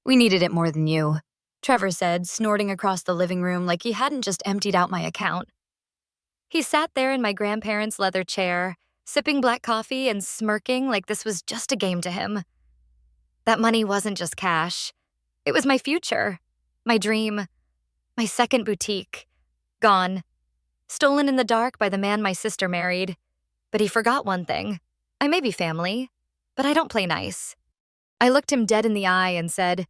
We needed it more than you, Trevor said, snorting across the living room like he hadn't just emptied out my account. He sat there in my grandparents' leather chair, sipping black coffee and smirking like this was just a game to him. That money wasn't just cash. It was my future, my dream, my second boutique. Gone. Stolen in the dark by the man my sister married. But he forgot one thing. I may be family, but I don't play nice. I looked him dead in the eye and said,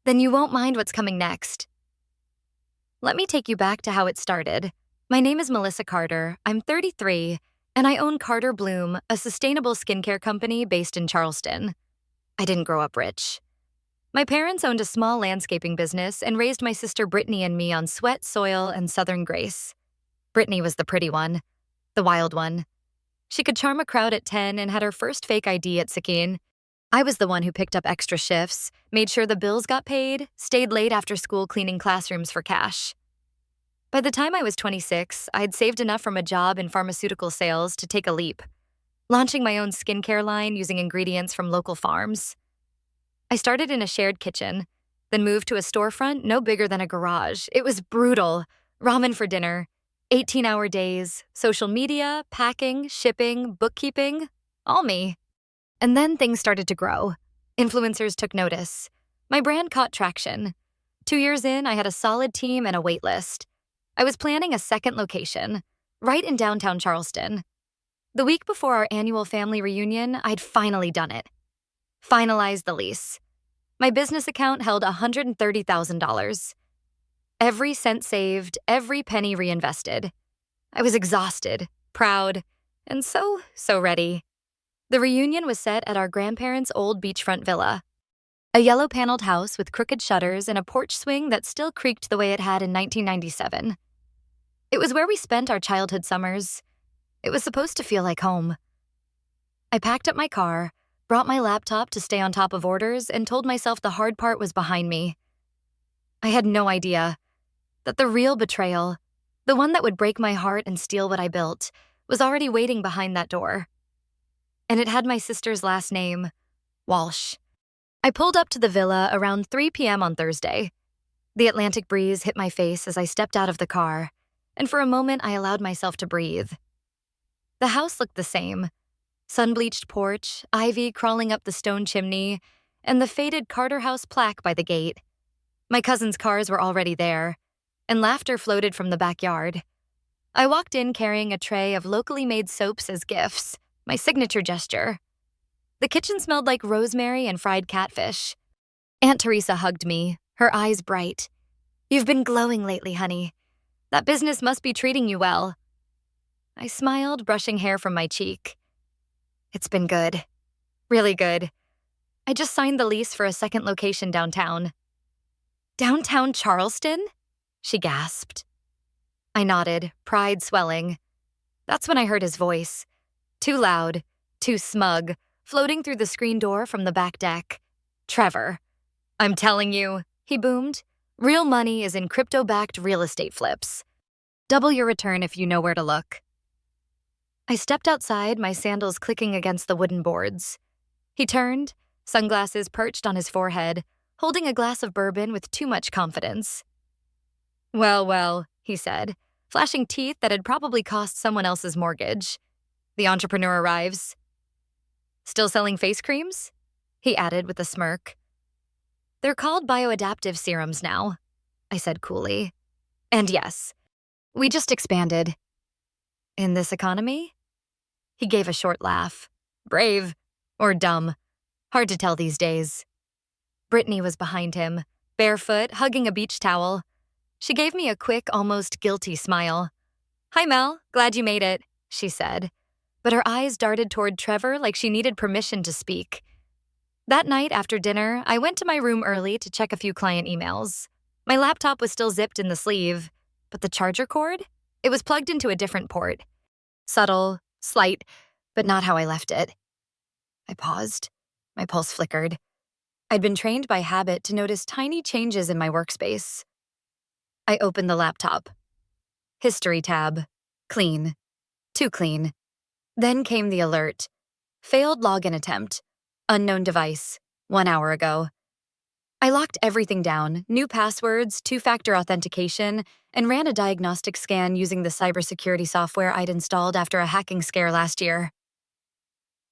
"Then you won't mind what's coming next." Let me take you back to how it started. My name is Melissa Carter. I'm 33, and I own Carter Bloom, a sustainable skincare company based in Charleston. I didn't grow up rich. My parents owned a small landscaping business and raised my sister Brittany and me on sweat, soil, and Southern grace. Brittany was the pretty one, the wild one. She could charm a crowd at 10 and had her first fake ID at Sakine. I was the one who picked up extra shifts, made sure the bills got paid, stayed late after school cleaning classrooms for cash. By the time I was 26, I'd saved enough from a job in pharmaceutical sales to take a leap, launching my own skincare line using ingredients from local farms. I started in a shared kitchen, then moved to a storefront no bigger than a garage. It was brutal. Ramen for dinner, 18-hour days, social media, packing, shipping, bookkeeping, all me. And then things started to grow. Influencers took notice. My brand caught traction. 2 years in, I had a solid team and a wait list. I was planning a second location, right in downtown Charleston. The week before our annual family reunion, I'd finally done it. Finalized the lease. My business account held $130,000. Every cent saved, every penny reinvested. I was exhausted, proud, and so ready. The reunion was set at our grandparents' old beachfront villa. A yellow-paneled house with crooked shutters and a porch swing that still creaked the way it had in 1997. It was where we spent our childhood summers. It was supposed to feel like home. I packed up my car, brought my laptop to stay on top of orders, and told myself the hard part was behind me. I had no idea that the real betrayal, the one that would break my heart and steal what I built, was already waiting behind that door. And it had my sister's last name, Walsh. I pulled up to the villa around 3 p.m. on Thursday. The Atlantic breeze hit my face as I stepped out of the car, and for a moment I allowed myself to breathe. The house looked the same. Sun-bleached porch, ivy crawling up the stone chimney, and the faded Carter House plaque by the gate. My cousins' cars were already there, and laughter floated from the backyard. I walked in carrying a tray of locally made soaps as gifts, my signature gesture. The kitchen smelled like rosemary and fried catfish. Aunt Teresa hugged me, her eyes bright. "You've been glowing lately, honey. That business must be treating you well." I smiled, brushing hair from my cheek. "It's been good. Really good. I just signed the lease for a second location downtown." "Downtown Charleston?" she gasped. I nodded, pride swelling. That's when I heard his voice. Too loud, too smug, floating through the screen door from the back deck. "Trevor, I'm telling you," he boomed, "real money is in crypto-backed real estate flips. Double your return if you know where to look." I stepped outside, my sandals clicking against the wooden boards. He turned, sunglasses perched on his forehead, holding a glass of bourbon with too much confidence. Well, he said, flashing teeth that had probably cost someone else's mortgage. "The entrepreneur arrives." "Still selling face creams?" he added with a smirk. "They're called bioadaptive serums now," I said coolly. "And yes, we just expanded." "In this economy?" He gave a short laugh. "Brave. Or dumb. Hard to tell these days." Brittany was behind him, barefoot, hugging a beach towel. She gave me a quick, almost guilty smile. "Hi, Mel. Glad you made it," she said. But her eyes darted toward Trevor like she needed permission to speak. That night after dinner, I went to my room early to check a few client emails. My laptop was still zipped in the sleeve, but the charger cord? It was plugged into a different port. Subtle, slight, but not how I left it. I paused. My pulse flickered. I'd been trained by habit to notice tiny changes in my workspace. I opened the laptop. History tab. Clean. Too clean. Then came the alert. Failed login attempt. Unknown device. 1 hour ago. I locked everything down, new passwords, two-factor authentication, and ran a diagnostic scan using the cybersecurity software I'd installed after a hacking scare last year.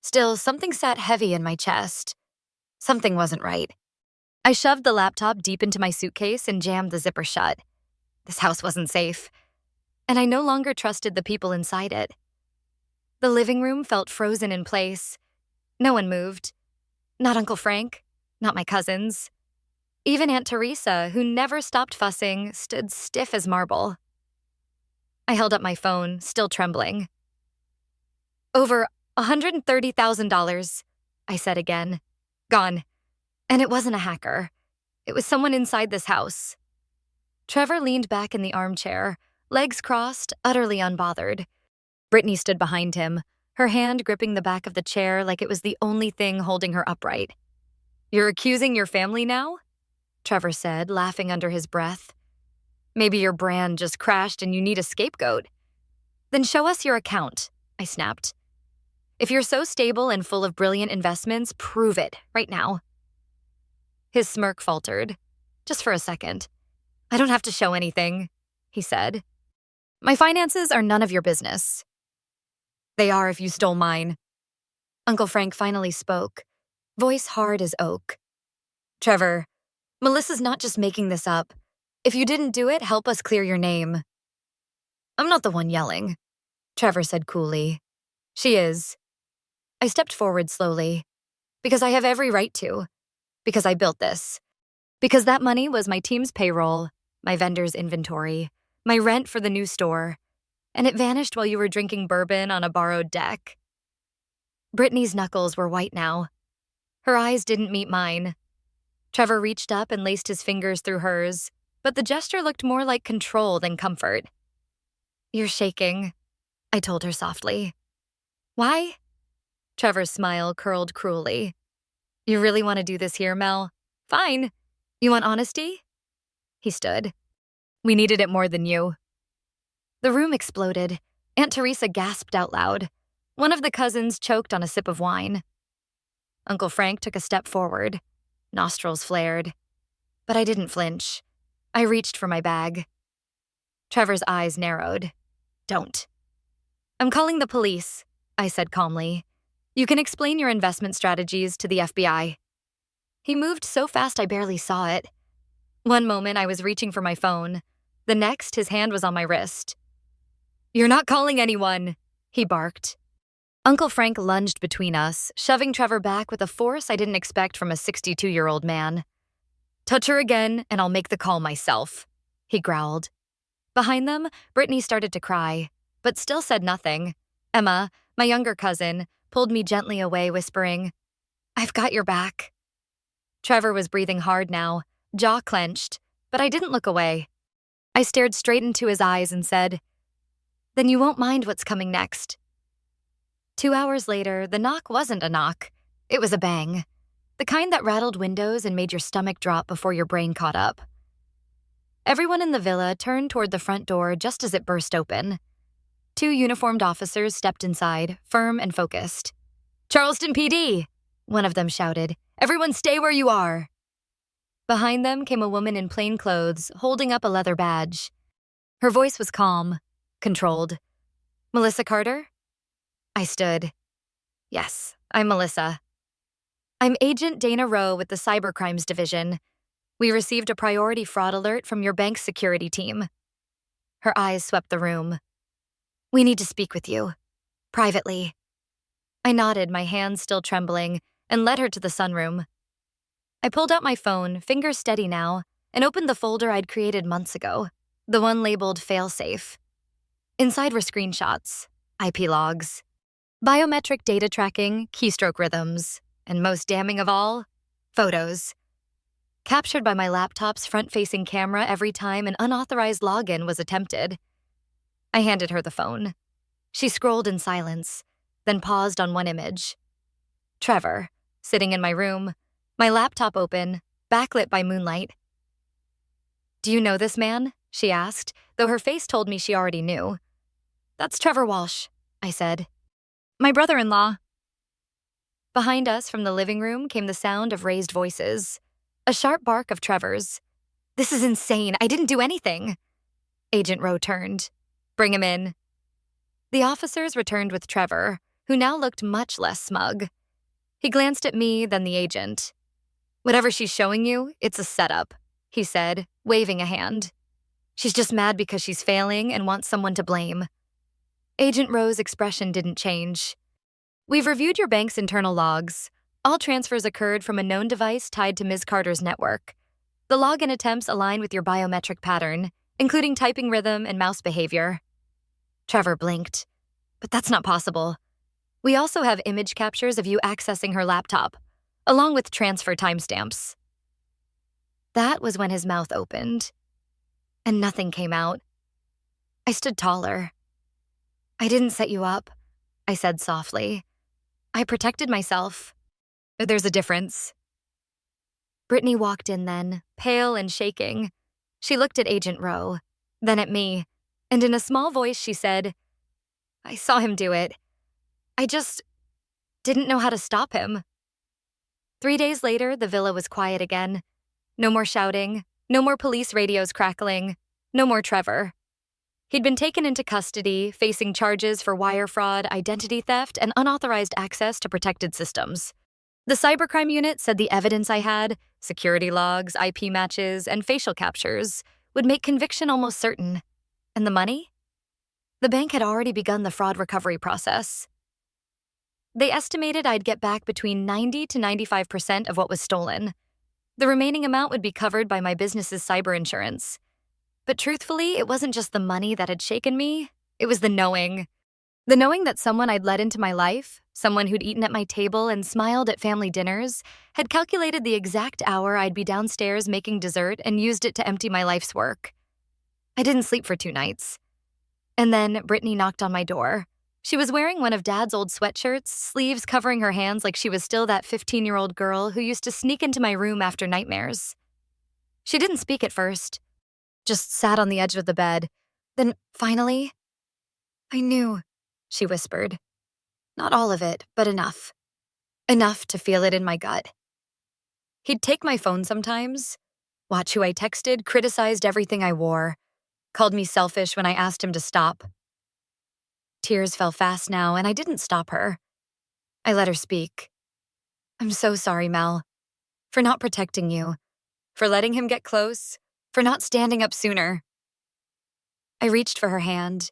Still, something sat heavy in my chest. Something wasn't right. I shoved the laptop deep into my suitcase and jammed the zipper shut. This house wasn't safe, and I no longer trusted the people inside it. The living room felt frozen in place. No one moved. Not Uncle Frank, not my cousins. Even Aunt Teresa, who never stopped fussing, stood stiff as marble. I held up my phone, still trembling. Over $130,000, I said again. Gone. And it wasn't a hacker. It was someone inside this house. Trevor leaned back in the armchair, legs crossed, utterly unbothered. Brittany stood behind him, her hand gripping the back of the chair like it was the only thing holding her upright. You're accusing your family now? Trevor said, laughing under his breath. Maybe your brand just crashed and you need a scapegoat. Then show us your account, I snapped. If you're so stable and full of brilliant investments, prove it, right now. His smirk faltered. Just for a second. I don't have to show anything, he said. My finances are none of your business. They are if you stole mine. Uncle Frank finally spoke, voice hard as oak. Trevor, Melissa's not just making this up. If you didn't do it, help us clear your name. I'm not the one yelling, Trevor said coolly. She is. I stepped forward slowly. Because I have every right to. Because I built this. Because that money was my team's payroll, my vendor's inventory, my rent for the new store, and it vanished while you were drinking bourbon on a borrowed deck. Brittany's knuckles were white now. Her eyes didn't meet mine. Trevor reached up and laced his fingers through hers, but the gesture looked more like control than comfort. You're shaking, I told her softly. Why? Trevor's smile curled cruelly. You really want to do this here, Mel? Fine. You want honesty? He stood. We needed it more than you. The room exploded. Aunt Teresa gasped out loud. One of the cousins choked on a sip of wine. Uncle Frank took a step forward. Nostrils flared. But I didn't flinch. I reached for my bag. Trevor's eyes narrowed. Don't. I'm calling the police, I said calmly. You can explain your investment strategies to the FBI. He moved so fast I barely saw it. One moment I was reaching for my phone. The next, his hand was on my wrist. You're not calling anyone, he barked. Uncle Frank lunged between us, shoving Trevor back with a force I didn't expect from a 62-year-old man. Touch her again, and I'll make the call myself, he growled. Behind them, Brittany started to cry, but still said nothing. Emma, my younger cousin, pulled me gently away, whispering, I've got your back. Trevor was breathing hard now, jaw clenched, but I didn't look away. I stared straight into his eyes and said, Then you won't mind what's coming next. 2 hours later, the knock wasn't a knock. It was a bang. The kind that rattled windows and made your stomach drop before your brain caught up. Everyone in the villa turned toward the front door just as it burst open. 2 uniformed officers stepped inside, firm and focused. Charleston PD, one of them shouted. Everyone stay where you are. Behind them came a woman in plain clothes, holding up a leather badge. Her voice was calm, controlled. Melissa Carter? I stood. Yes, I'm Melissa. I'm Agent Dana Rowe with the Cybercrimes Division. We received a priority fraud alert from your bank's security team. Her eyes swept the room. We need to speak with you. Privately. I nodded, my hands still trembling, and led her to the sunroom. I pulled out my phone, fingers steady now, and opened the folder I'd created months ago, the one labeled Failsafe. Inside were screenshots, IP logs, biometric data tracking, keystroke rhythms, and most damning of all, photos. Captured by my laptop's front-facing camera every time an unauthorized login was attempted. I handed her the phone. She scrolled in silence, then paused on one image. Trevor, sitting in my room, my laptop open, backlit by moonlight. Do you know this man? She asked, though her face told me she already knew. That's Trevor Walsh, I said. My brother-in-law. Behind us from the living room came the sound of raised voices. A sharp bark of Trevor's. "This is insane. I didn't do anything." Agent Rowe turned. "Bring him in." The officers returned with Trevor, who now looked much less smug. He glanced at me, then the agent. "Whatever she's showing you, it's a setup," he said, waving a hand. "She's just mad because she's failing and wants someone to blame." Agent Rowe's expression didn't change. "We've reviewed your bank's internal logs. All transfers occurred from a known device tied to Ms. Carter's network. The login attempts align with your biometric pattern, including typing rhythm and mouse behavior." Trevor blinked. "But that's not possible. We also have image captures of you accessing her laptop, along with transfer timestamps." That was when his mouth opened, and nothing came out. I stood taller. "I didn't set you up," I said softly. "I protected myself." "There's a difference." Brittany walked in then, pale and shaking. She looked at Agent Rowe, then at me, and in a small voice she said, "I saw him do it. I just didn't know how to stop him." 3 days later, the villa was quiet again. No more shouting, no more police radios crackling, no more Trevor. He'd been taken into custody, facing charges for wire fraud, identity theft, and unauthorized access to protected systems. The cybercrime unit said the evidence I had, security logs, IP matches, and facial captures, would make conviction almost certain. And the money? The bank had already begun the fraud recovery process. They estimated I'd get back between 90 to 95% of what was stolen. The remaining amount would be covered by my business's cyber insurance. But truthfully, it wasn't just the money that had shaken me, it was the knowing. The knowing that someone I'd let into my life, someone who'd eaten at my table and smiled at family dinners, had calculated the exact hour I'd be downstairs making dessert and used it to empty my life's work. I didn't sleep for 2 nights. And then Brittany knocked on my door. She was wearing one of Dad's old sweatshirts, sleeves covering her hands like she was still that 15-year-old girl who used to sneak into my room after nightmares. She didn't speak at first, just sat on the edge of the bed. Then, finally, "I knew," she whispered. "Not all of it, but enough. Enough to feel it in my gut." He'd take my phone sometimes, watch who I texted, criticized everything I wore, called me selfish when I asked him to stop. Tears fell fast now, and I didn't stop her. I let her speak. "I'm so sorry, Mel. For not protecting you. For letting him get close. For not standing up sooner." I reached for her hand.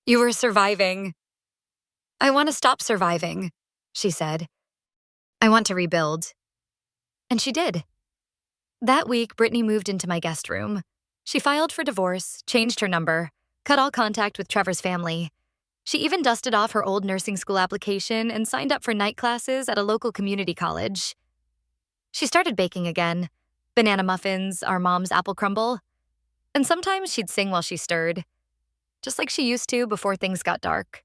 "You were surviving." "I want to stop surviving," she said. "I want to rebuild." And she did. That week, Brittany moved into my guest room. She filed for divorce, changed her number, cut all contact with Trevor's family. She even dusted off her old nursing school application and signed up for night classes at a local community college. She started baking again, banana muffins, our mom's apple crumble. And sometimes she'd sing while she stirred, just like she used to before things got dark.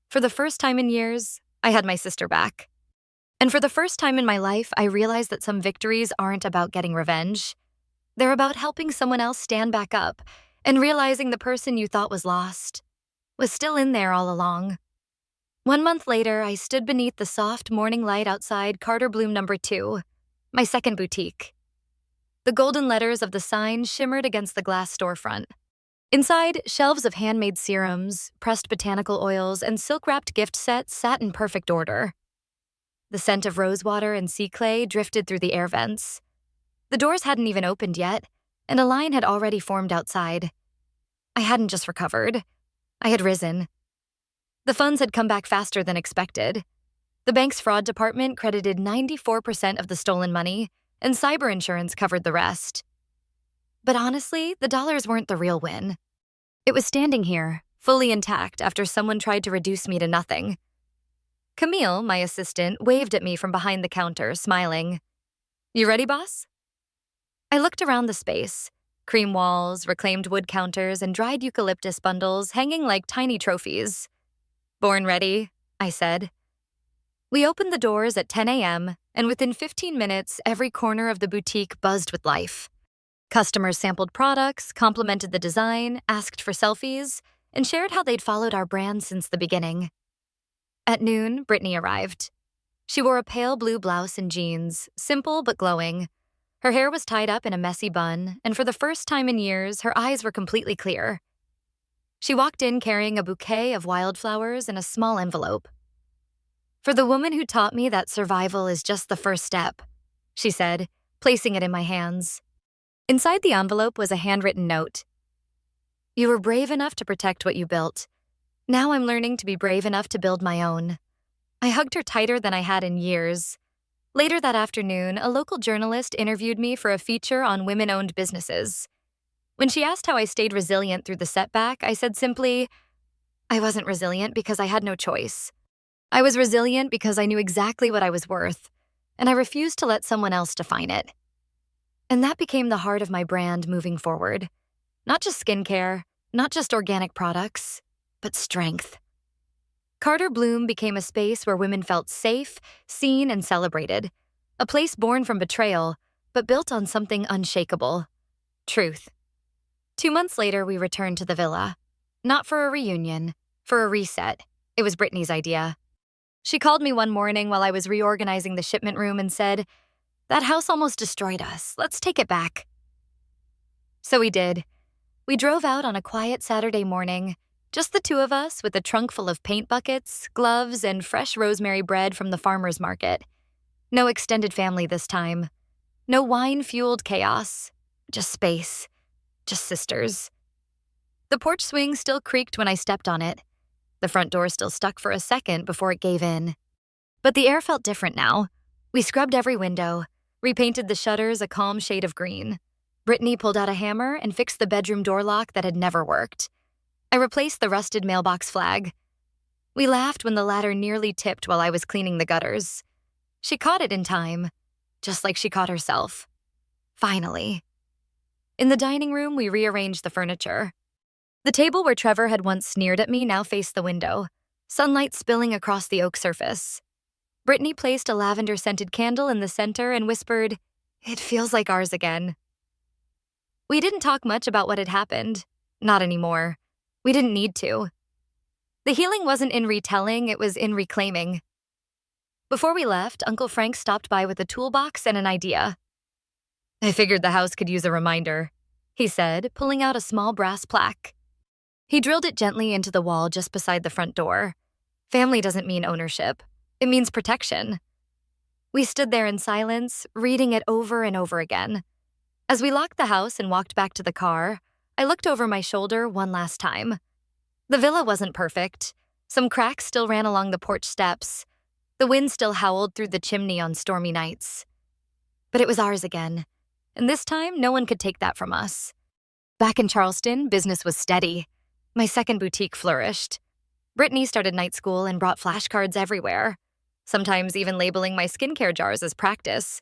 For the first time in years, I had my sister back. And for the first time in my life, I realized that some victories aren't about getting revenge. They're about helping someone else stand back up and realizing the person you thought was lost was still in there all along. 1 month later, I stood beneath the soft morning light outside Carter Bloom No. 2, my second boutique. The golden letters of the sign shimmered against the glass storefront. Inside, shelves of handmade serums, pressed botanical oils, and silk-wrapped gift sets sat in perfect order. The scent of rosewater and sea clay drifted through the air vents. The doors hadn't even opened yet, and a line had already formed outside. I hadn't just recovered. I had risen. The funds had come back faster than expected. The bank's fraud department credited 94% of the stolen money, and cyber insurance covered the rest. But honestly, the dollars weren't the real win. It was standing here, fully intact after someone tried to reduce me to nothing. Camille, my assistant, waved at me from behind the counter, smiling. "You ready, boss?" I looked around the space. Cream walls, reclaimed wood counters, and dried eucalyptus bundles hanging like tiny trophies. "Born ready," I said. We opened the doors at 10 a.m., and within 15 minutes, every corner of the boutique buzzed with life. Customers sampled products, complimented the design, asked for selfies, and shared how they'd followed our brand since the beginning. At noon, Brittany arrived. She wore a pale blue blouse and jeans, simple but glowing. Her hair was tied up in a messy bun, and for the first time in years, her eyes were completely clear. She walked in carrying a bouquet of wildflowers in a small envelope. "For the woman who taught me that survival is just the first step," she said, placing it in my hands. Inside the envelope was a handwritten note. "You were brave enough to protect what you built. Now I'm learning to be brave enough to build my own." I hugged her tighter than I had in years. Later that afternoon, a local journalist interviewed me for a feature on women-owned businesses. When she asked how I stayed resilient through the setback, I said simply, "I wasn't resilient because I had no choice. I was resilient because I knew exactly what I was worth, and I refused to let someone else define it." And that became the heart of my brand moving forward. Not just skincare, not just organic products, but strength. Carter Bloom became a space where women felt safe, seen, and celebrated. A place born from betrayal, but built on something unshakable: truth. 2 months later, we returned to the villa. Not for a reunion, for a reset. It was Brittany's idea. She called me one morning while I was reorganizing the shipment room and said, "That house almost destroyed us. Let's take it back." So we did. We drove out on a quiet Saturday morning, just the two of us with a trunk full of paint buckets, gloves, and fresh rosemary bread from the farmer's market. No extended family this time. No wine-fueled chaos. Just space. Just sisters. The porch swing still creaked when I stepped on it. The front door still stuck for a second before it gave in. But the air felt different now. We scrubbed every window, repainted the shutters a calm shade of green. Brittany pulled out a hammer and fixed the bedroom door lock that had never worked. I replaced the rusted mailbox flag. We laughed when the ladder nearly tipped while I was cleaning the gutters. She caught it in time, just like she caught herself. Finally. In the dining room, we rearranged the furniture. The table where Trevor had once sneered at me now faced the window, sunlight spilling across the oak surface. Brittany placed a lavender-scented candle in the center and whispered, "It feels like ours again." We didn't talk much about what had happened. Not anymore. We didn't need to. The healing wasn't in retelling, it was in reclaiming. Before we left, Uncle Frank stopped by with a toolbox and an idea. "I figured the house could use a reminder," he said, pulling out a small brass plaque. He drilled it gently into the wall just beside the front door. Family doesn't mean ownership. It means protection. We stood there in silence, reading it over and over again. As we locked the house and walked back to the car, I looked over my shoulder one last time. The villa wasn't perfect. Some cracks still ran along the porch steps. The wind still howled through the chimney on stormy nights. But it was ours again, and this time no one could take that from us. Back in Charleston, business was steady. My second boutique flourished. Brittany started night school and brought flashcards everywhere, sometimes even labeling my skincare jars as practice.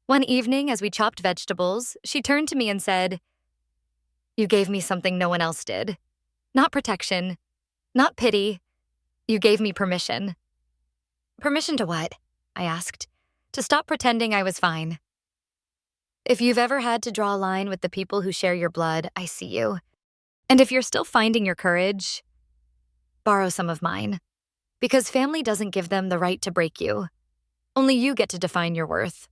One evening, as we chopped vegetables, she turned to me and said, "You gave me something no one else did. Not protection, not pity. You gave me permission." "Permission to what?" I asked. "To stop pretending I was fine." If you've ever had to draw a line with the people who share your blood, I see you. And if you're still finding your courage, borrow some of mine. Because family doesn't give them the right to break you. Only you get to define your worth.